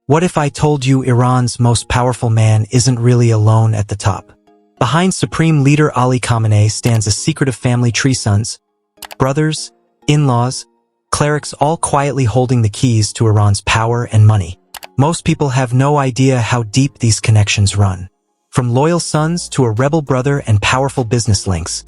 What if I told you Iran's most powerful man isn't really alone at the top? Behind Supreme Leader Ali Khamenei stands a secretive family tree: sons, brothers, in-laws, clerics, all quietly holding the keys to Iran's power and money. Most people have no idea how deep these connections run. From loyal sons to a rebel brother and powerful business links,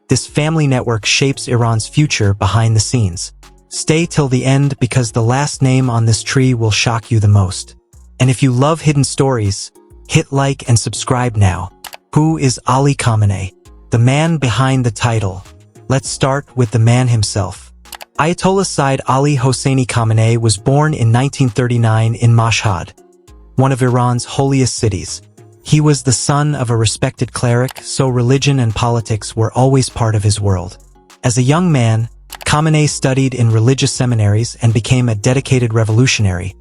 this family network shapes Iran's future behind the scenes. Stay till the end, because the last name on this tree will shock you the most. And if you love hidden stories, hit like and subscribe now. Who is Ali Khamenei? The man behind the title. Let's start with the man himself. Ayatollah Sayyid Ali Hosseini Khamenei was born in 1939 in Mashhad, one of Iran's holiest cities. He was the son of a respected cleric, so religion and politics were always part of his world. As a young man, Khamenei studied in religious seminaries and became a dedicated revolutionary,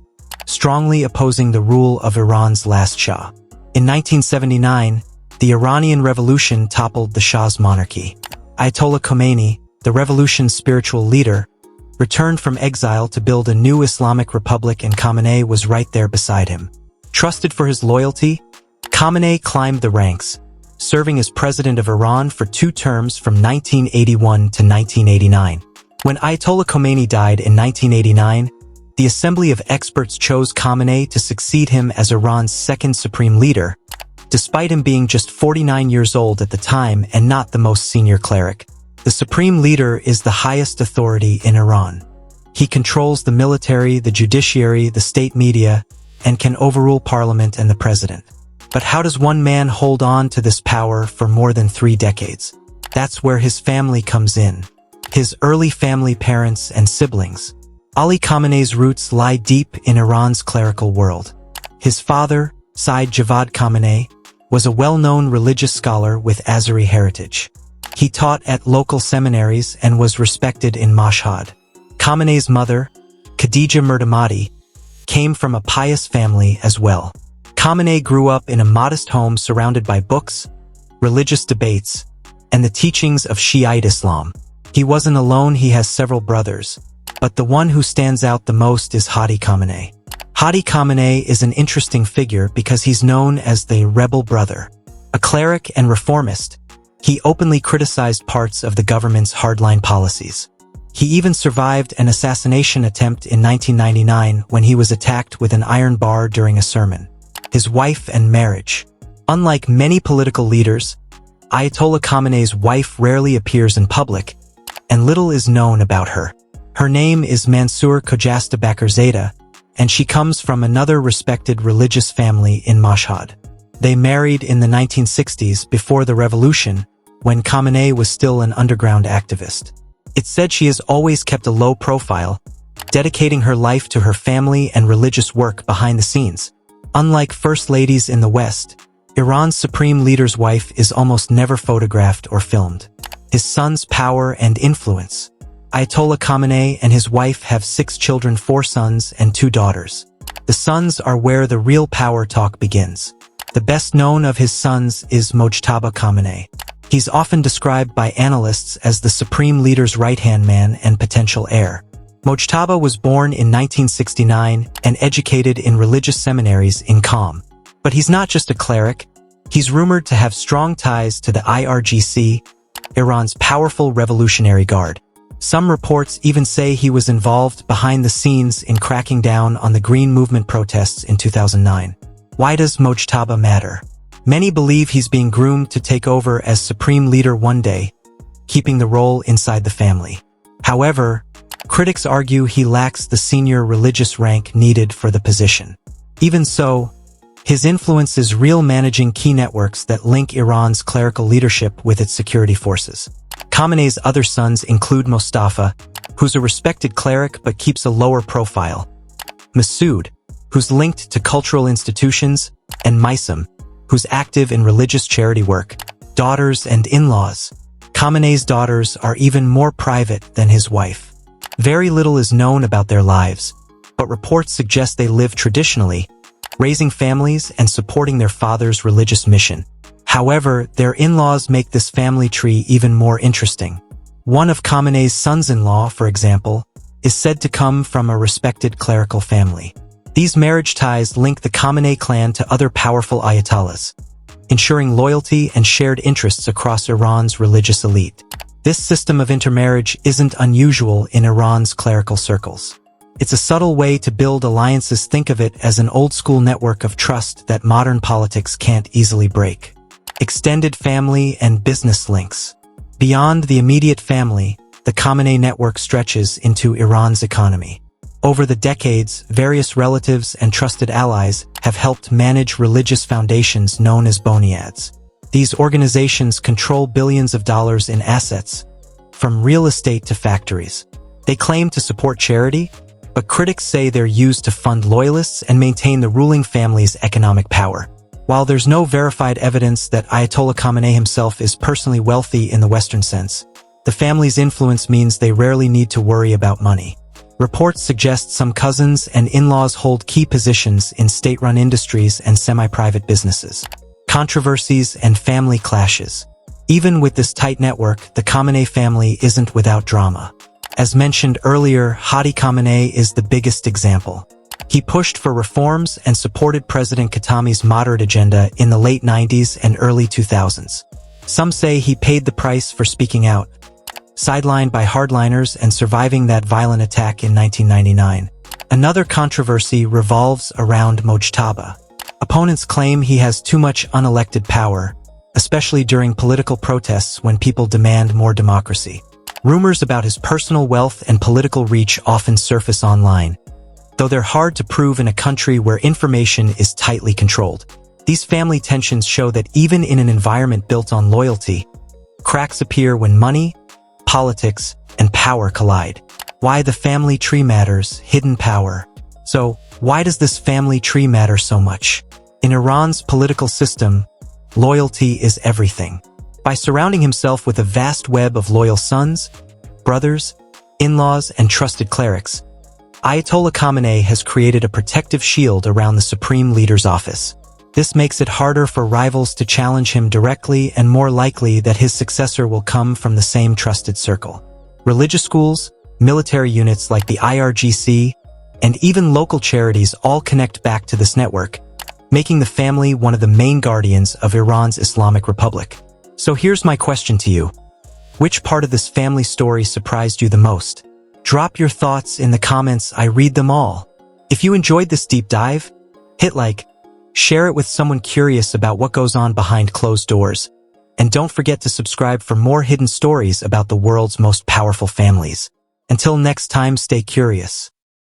strongly opposing the rule of Iran's last Shah. In 1979, the Iranian Revolution toppled the Shah's monarchy. Ayatollah Khamenei, the revolution's spiritual leader, returned from exile to build a new Islamic republic, and Khamenei was right there beside him. Trusted for his loyalty, Khamenei climbed the ranks, serving as president of Iran for 2 terms from 1981 to 1989. When Ayatollah Khamenei died in 1989, the Assembly of Experts chose Khamenei to succeed him as Iran's second supreme leader, despite him being just 49 years old at the time and not the most senior cleric. The supreme leader is the highest authority in Iran. He controls the military, the judiciary, the state media, and can overrule parliament and the president. But how does one man hold on to this power for more than 3 decades? That's where his family comes in. His early family, parents and siblings. Ali Khamenei's roots lie deep in Iran's clerical world. His father, Sayyid Javad Khamenei, was a well-known religious scholar with Azeri heritage. He taught at local seminaries and was respected in Mashhad. Khamenei's mother, Khadija Murdamadi, came from a pious family as well. Khamenei grew up in a modest home surrounded by books, religious debates, and the teachings of Shiite Islam. He wasn't alone, he has several brothers, but the one who stands out the most is Hadi Khamenei. Hadi Khamenei is an interesting figure because he's known as the rebel brother. A cleric and reformist, he openly criticized parts of the government's hardline policies. He even survived an assassination attempt in 1999 when he was attacked with an iron bar during a sermon. His wife and marriage. Unlike many political leaders, Ayatollah Khamenei's wife rarely appears in public, and little is known about her. Her name is Mansour Khojasta Bakirzadeh, and she comes from another respected religious family in Mashhad. They married in the 1960s before the revolution, when Khamenei was still an underground activist. It's said she has always kept a low profile, dedicating her life to her family and religious work behind the scenes. Unlike first ladies in the West, Iran's supreme leader's wife is almost never photographed or filmed. His son's power and influence. Ayatollah Khamenei and his wife have 6 children, 4 sons and 2 daughters. The sons are where the real power talk begins. The best known of his sons is Mojtaba Khamenei. He's often described by analysts as the supreme leader's right-hand man and potential heir. Mojtaba was born in 1969 and educated in religious seminaries in Qom. But he's not just a cleric, he's rumored to have strong ties to the IRGC, Iran's powerful revolutionary guard. Some reports even say he was involved behind the scenes in cracking down on the Green Movement protests in 2009. Why does Mojtaba matter? Many believe he's being groomed to take over as supreme leader one day, keeping the role inside the family. However, critics argue he lacks the senior religious rank needed for the position. Even so, his influence is real, managing key networks that link Iran's clerical leadership with its security forces. Khamenei's other sons include Mostafa, who's a respected cleric but keeps a lower profile, Masoud, who's linked to cultural institutions, and Maisam, who's active in religious charity work. Daughters and in-laws. Khamenei's daughters are even more private than his wife. Very little is known about their lives, but reports suggest they live traditionally, raising families and supporting their father's religious mission. However, their in-laws make this family tree even more interesting. One of Khamenei's sons-in-law, for example, is said to come from a respected clerical family. These marriage ties link the Khamenei clan to other powerful ayatollahs, ensuring loyalty and shared interests across Iran's religious elite. This system of intermarriage isn't unusual in Iran's clerical circles. It's a subtle way to build alliances. Think of it as an old-school network of trust that modern politics can't easily break. Extended family and business links. Beyond the immediate family, the Khamenei network stretches into Iran's economy. Over the decades, various relatives and trusted allies have helped manage religious foundations known as bonyads. These organizations control billions of dollars in assets, from real estate to factories. They claim to support charity, but critics say they're used to fund loyalists and maintain the ruling family's economic power. While there's no verified evidence that Ayatollah Khamenei himself is personally wealthy in the Western sense, the family's influence means they rarely need to worry about money. Reports suggest some cousins and in-laws hold key positions in state-run industries and semi-private businesses. Controversies and family clashes. Even with this tight network, the Khamenei family isn't without drama. As mentioned earlier, Ali Khamenei is the biggest example. He pushed for reforms and supported President Khatami's moderate agenda in the late 90s and early 2000s. Some say he paid the price for speaking out, sidelined by hardliners and surviving that violent attack in 1999. Another controversy revolves around Mojtaba. Opponents claim he has too much unelected power, especially during political protests when people demand more democracy. Rumors about his personal wealth and political reach often surface online, though they're hard to prove in a country where information is tightly controlled. These family tensions show that even in an environment built on loyalty, cracks appear when money, politics, and power collide. Why the family tree matters, hidden power. So, why does this family tree matter so much? In Iran's political system, loyalty is everything. By surrounding himself with a vast web of loyal sons, brothers, in-laws, and trusted clerics, Ayatollah Khamenei has created a protective shield around the supreme leader's office. This makes it harder for rivals to challenge him directly and more likely that his successor will come from the same trusted circle. Religious schools, military units like the IRGC, and even local charities all connect back to this network, making the family one of the main guardians of Iran's Islamic Republic. So here's my question to you. Which part of this family story surprised you the most? Drop your thoughts in the comments. I read them all. If you enjoyed this deep dive, hit like, share it with someone curious about what goes on behind closed doors, and don't forget to subscribe for more hidden stories about the world's most powerful families. Until next time, stay curious.